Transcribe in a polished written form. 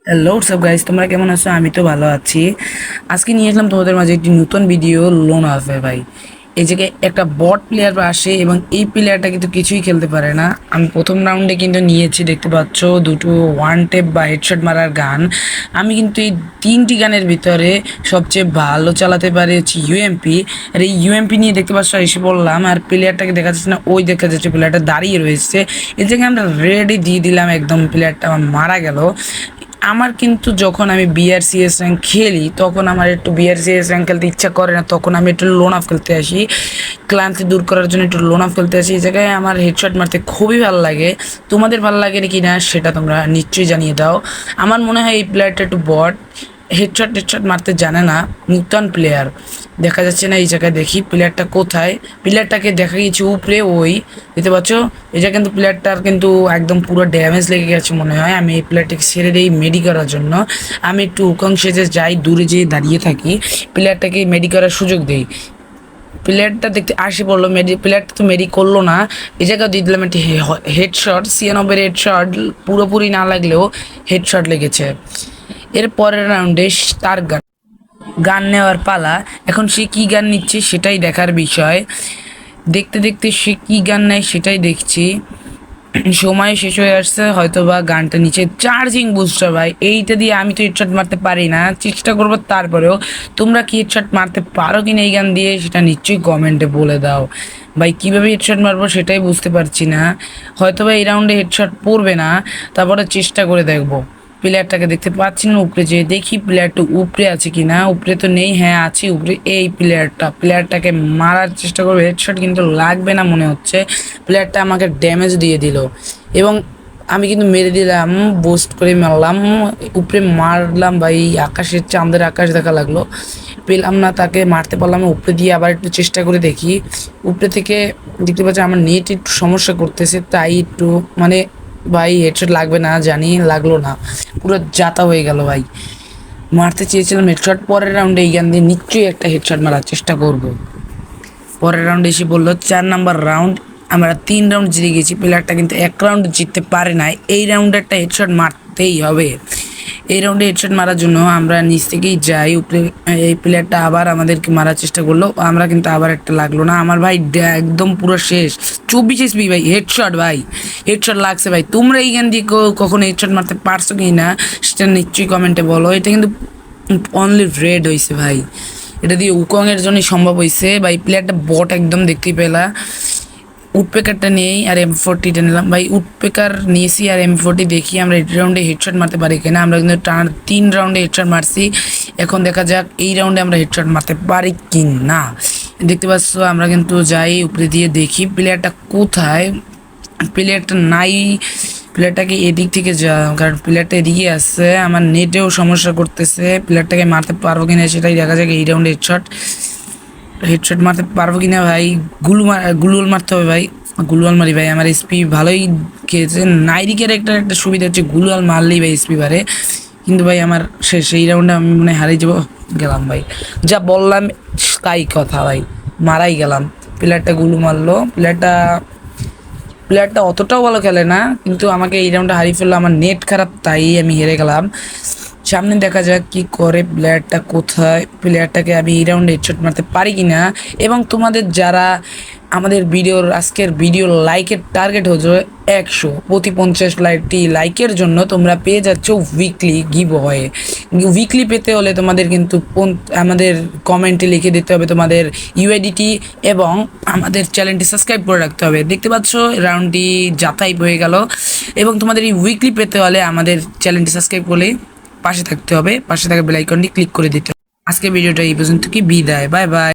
Hello WhatsApp guys, তোমরা কেমন আছো? আমি তো ভালো আছি। আজকে নিয়ে আসলাম তোমাদের মাঝে একটি নতুন ভিডিও। লোন আছে ভাই, এই জায়গায় একটা বট প্লেয়ার আসে এবং এই প্লেয়ারটা কিন্তু কিছুই খেলতে পারে না। আমি প্রথম রাউন্ডে কিন্তু নিয়েছি, দেখতে পাচ্ছ দুটো ওয়ান টেপ বা হেডশট মারার গান। আমি কিন্তু এই তিনটি গানের ভিতরে সবচেয়ে ভালো চালাতে পারি হচ্ছে ইউএমপি। আর এই ইউএমপি নিয়ে দেখতে পাচ্ছ এসে বললাম, আর প্লেয়ারটাকে দেখা যাচ্ছে না, ওই দেখা যাচ্ছে প্লেয়ারটা দাঁড়িয়ে রয়েছে। এই জায়গায় আমরা রেডি দিয়ে দিলাম, একদম প্লেয়ারটা আমার মারা গেল। আমার কিন্তু যখন আমি বিআরসিএস র্যাঙ্ক খেলি তখন আমার একটু বিআরসিএস র্যাঙ্ক খেলতে ইচ্ছা করে না, তখন আমি একটু লোন অফ খেলতে আসি। ক্লান্তি দূর করার জন্য একটু লোন অফ খেলতে আসি। এই জায়গায় আমার হেডশট মারতে খুবই ভালো লাগে। তোমাদের ভালো লাগে কি না সেটা তোমরা নিশ্চয়ই জানিয়ে দাও। আমার মনে হয় এই প্লেয়ারটা একটু বট, হেডশট টেডশট মারতে জানে না, নূতন প্লেয়ার। দেখা যাচ্ছে না এই জায়গায়, দেখি প্লেয়ারটা কোথায়। প্লেয়ারটাকে দেখা গেছে উপরে, ওই দেখতে পাচ্ছ। এটা কিন্তু প্লেয়ারটার কিন্তু একদম পুরো ড্যামেজ লেগে গেছে মনে হয়। আমি এই প্লেয়ারটাকে ছেড়ে দিই মেডি করার জন্য। আমি একটু উকং সেজে যাই, দূরে যেয়ে দাঁড়িয়ে থাকি, প্লেয়ারটাকে মেডি করার সুযোগ দিই। প্লেয়ারটা দেখতে আসে পড়লো, প্লেয়ারটা তো মেডি করলো না। এই জায়গায় দিয়ে দিলাম একটি হেডশট, 96 হেডশট, পুরোপুরি না লাগলেও হেডশট লেগেছে। এর পরের রাউন্ডে তার গান গান নেওয়ার পালা। এখন সে কি গান নিচ্ছে সেটাই দেখার বিষয়। দেখতে দেখতে সে কি গান নেয় সেটাই দেখছি। সময় শেষ হয়ে আসছে, হয়তো বা গানটা নিচে চার্জিং বুস্টার ভাই, এইটা দিয়ে আমি তো হেডশট মারতে পারি না, চেষ্টা করবো তারপরেও। তোমরা কি হেডশট মারতে পারো কিনা এই গান দিয়ে সেটা নিশ্চয়ই কমেন্টে বলে দাও ভাই। কীভাবে হেডশট মারবো সেটাই বুঝতে পারছি না। হয়তো বা এই রাউন্ডে হেডশট পড়বে না, তারপরে চেষ্টা করে দেখবো। প্লেয়ারটাকে দেখতে পাচ্ছি না, উপরে যেয়ে দেখি প্লেয়ারটা উপরে আছে কি না। উপরে তো নেই, হ্যাঁ আছে উপরে। এই প্লেয়ারটাকে মারার চেষ্টা করবো, হেডশট কিন্তু লাগবে না মনে হচ্ছে। প্লেয়ারটা আমাকে ড্যামেজ দিয়ে দিল এবং আমি কিন্তু মেরে দিলাম, বুস্ট করে মারলাম, উপরে মারলাম ভাই। আকাশের চাঁদের আকাশ দেখা লাগলো, পেলাম না তাকে, মারতে পারলাম না। উপরে দিয়ে আবার একটু চেষ্টা করে দেখি। উপরে থেকে দেখতে পাচ্ছি আমার নেট একটু সমস্যা করতেছে, তাই একটু মানে ভাই হেডশট লাগবে না জানি, লাগলো না, পুরো জাতা হয়ে গেল ভাই। মারতে চেয়েছিলাম হেডশট, পরের রাউন্ডে এই গান দিয়ে নিশ্চয়ই একটা হেডশট মারার চেষ্টা করব। পরের রাউন্ডে এসে বললো 4 নাম্বার রাউন্ড, আমরা 3 রাউন্ড জিতে গেছি। প্লেয়ারটা কিন্তু 1 রাউন্ড জিততে পারে না, এই রাউন্ডে একটা হেডশট মারতেই হবে। এই রাউন্ডে হেডশট মারার জন্য আমরা নিচ থেকেই যাই উপরে। এই প্লেয়ারটা আবার আমাদেরকে মারার চেষ্টা করলো, আমরা কিন্তু আবার একটা লাগলো না। আমার ভাই একদম পুরো শেষ, 24 এসপি ভাই, হেডশট ভাই, হেডশট লাগছে ভাই। তোমরা এইখান দিয়ে কখনো হেডশট মারতে পারছো কি না সেটা নিশ্চয়ই কমেন্টে বলো। এটা কিন্তু অনলি রেড হয়েছে ভাই, এটা দিয়ে উকং এর জন্যই সম্ভব হয়েছে ভাই। প্লেয়ারটা বট একদম দেখতেই পেলা। উডপেকারটা নেই আর M40টা নিলাম ভাই। উডপেকার নিয়েছি আর M40 দেখি আমরা এই রাউন্ডে হেডশট মারতে পারি কিনা। আমরা কিন্তু টানা 3 রাউন্ডে হেডশট মারছি, এখন দেখা যাক এই রাউন্ডে আমরা হেডশট মারতে পারি কি না। দেখতে পাচ্ছ আমরা কিন্তু যাই উপরে দিয়ে দেখি প্লেয়ারটা কোথায়। প্লেয়ারটা নাই, প্লেয়ারটাকে এদিক থেকে যা, কারণ প্লেয়ারটা এদিকে আসছে। আমার নেটেও সমস্যা করতেছে, প্লেয়ারটাকে মারতে পারবো কিনা সেটাই দেখা যাক। এই রাউন্ডে হেডশট হেডশট মারতে পারবো কিনা ভাই। গুলুয়াল মারতে হবে ভাই, গুলুয়াল মারি ভাই। আমার এসপি ভালোই খেয়েছে। নাইরিকের একটা সুবিধা হচ্ছে গুলুয়াল মারলেই ভাই এসপি বাড়ে, কিন্তু ভাই আমার শেষ। এই রাউন্ডে আমি মনে হারিয়ে যাবো, গেলাম ভাই। যা বললাম তাই কথা ভাই, মারাই গেলাম। প্লেয়ারটা গুলু মারলো, প্লেয়ারটা অতটাও ভালো খেলে না, কিন্তু আমাকে এই রাউন্ডে হারিয়ে ফেললো। আমার নেট খারাপ তাই আমি হেরে গেলাম। সামনে দেখা যাক কি করে, প্লেয়ারটা কোথায়। প্লেয়ারটাকে আমি এই রাউন্ডে হেডশট মারতে পারি কিনা। এবং তোমাদের যারা আমাদের আজকের ভিডিও লাইকের টার্গেট হচ্ছে 100, প্রতি 50 লাইকের জন্য তোমরা পেয়ে যাচ্ছ উইকলি গিভ অ্যাওয়ে। উইকলি পেতে হলে তোমাদের কিন্তু আমাদের কমেন্টে লিখে দিতে হবে তোমাদের ইউআইডিটি এবং আমাদের চ্যানেলটি সাবস্ক্রাইব করে রাখতে হবে। দেখতে পাচ্ছ রাউন্ডটি যাতাই হয়ে গেল। এবং তোমাদের এই উইকলি পেতে হলে আমাদের চ্যানেলটি সাবস্ক্রাইব করলে পাশে থাকতে হবে, পাশে থাকা বেল আইকনটি ক্লিক করে দিতে হবে। আজকে ভিডিওটা এই পর্যন্ত, কি বিদায়, বাই বাই।